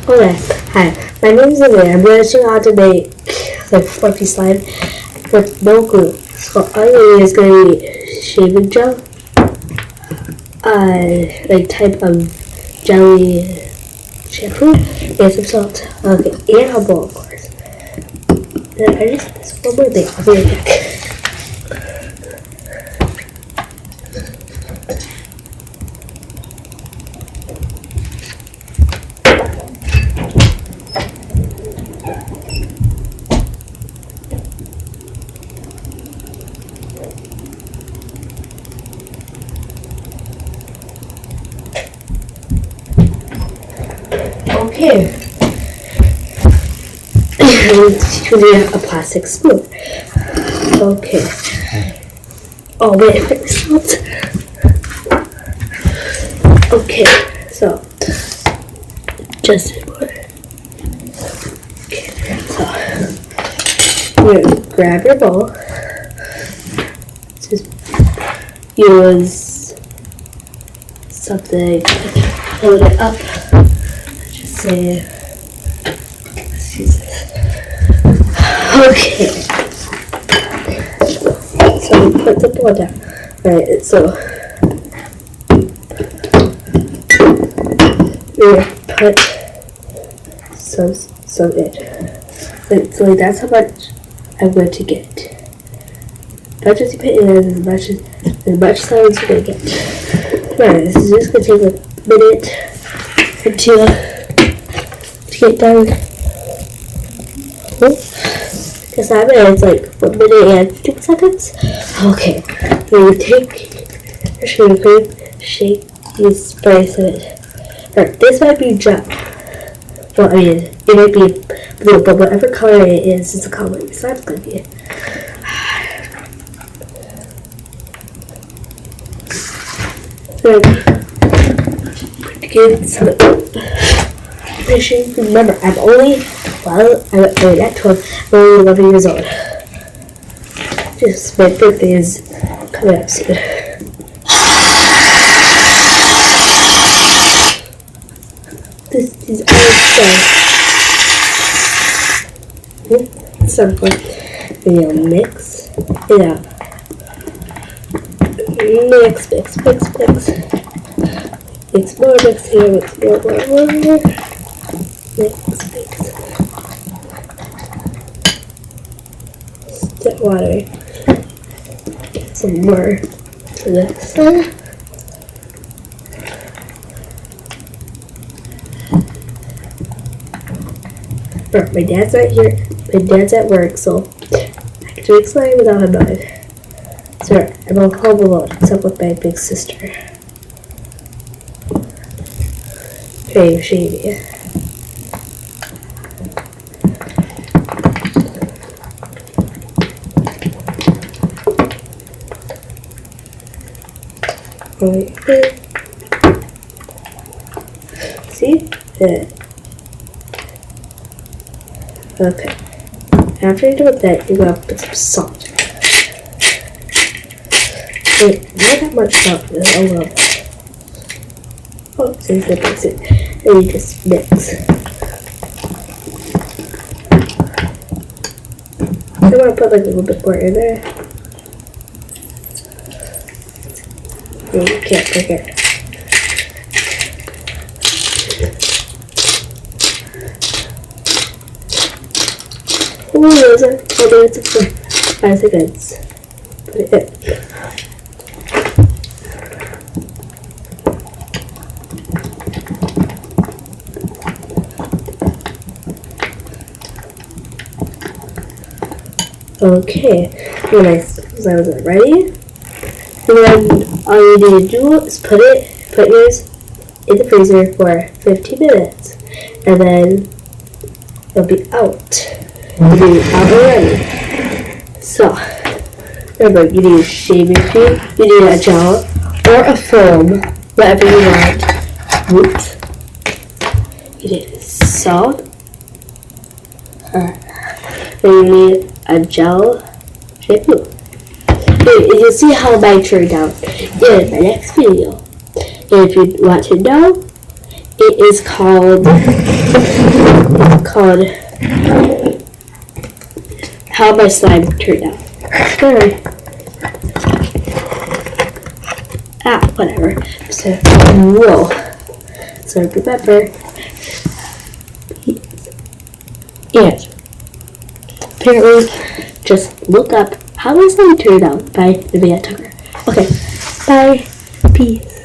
Okay, hi. My name is Amir. I'm going to show you how to make like fluffy slime with no glue. So all you need is going to be shaving gel, like type of jelly shampoo, and some salt. Okay, and a bowl, of course. Then I just this one more thing. I'll be right back. Okay. You need a plastic spoon. Okay. Oh wait, salt. Okay, so just okay. So you're gonna grab your bowl. Just use something. Hold it up. Just say. Let's use this. Okay. So put the bowl down. Right, so you put some in. So that's how much I'm going to get. Not just you put in as much slime as you're going to get. Right, this is just going to take like a minute or two to get done. Because that minute it's like 1 minute and 2 seconds. Okay, then you take your shaving cream, shake, you spray some it. Right, this might be gel. Well, I mean, it might be blue, but whatever color it is the color your slime's going to be. Then, get some finishing. Remember, I'm only 12, I'm at 12, I'm only 11 years old. Just my birthday is coming up soon. This is all some point. And you'll mix it up. Mix. Mix more, mix here, mix more. Mix. Get water. Get some more to this. My dad's not here. My dad's at work, so I can make slime without him knowing. So I'm all home alone, except with my big sister. Very shady. Right. See? Yeah. Okay. After you're done with that, you're gonna put some salt. Wait, not that much salt, a little bit. Oh, so you can mix it. And you just mix. I'm gonna put like a little bit more in there. Oh, you can't pick it. Oh, those are 4 minutes of 5 seconds. Put it in. Okay, when I was ready, and then all you need to do is put yours in the freezer for 15 minutes, and then it'll be out. It'll be out already. So, remember, you need shaving cream, you need a gel, or a foam, whatever you want. Oops. You need salt, then you need a gel shampoo. You'll see how mine turned out in my next video. And if you want to know, it is called How My Slime Turned Out. Sure. Whatever. So, whoa. So remember, and apparently, just look up How My Slime Turned Out by Nevaeh Tucker. Okay, bye. Peace.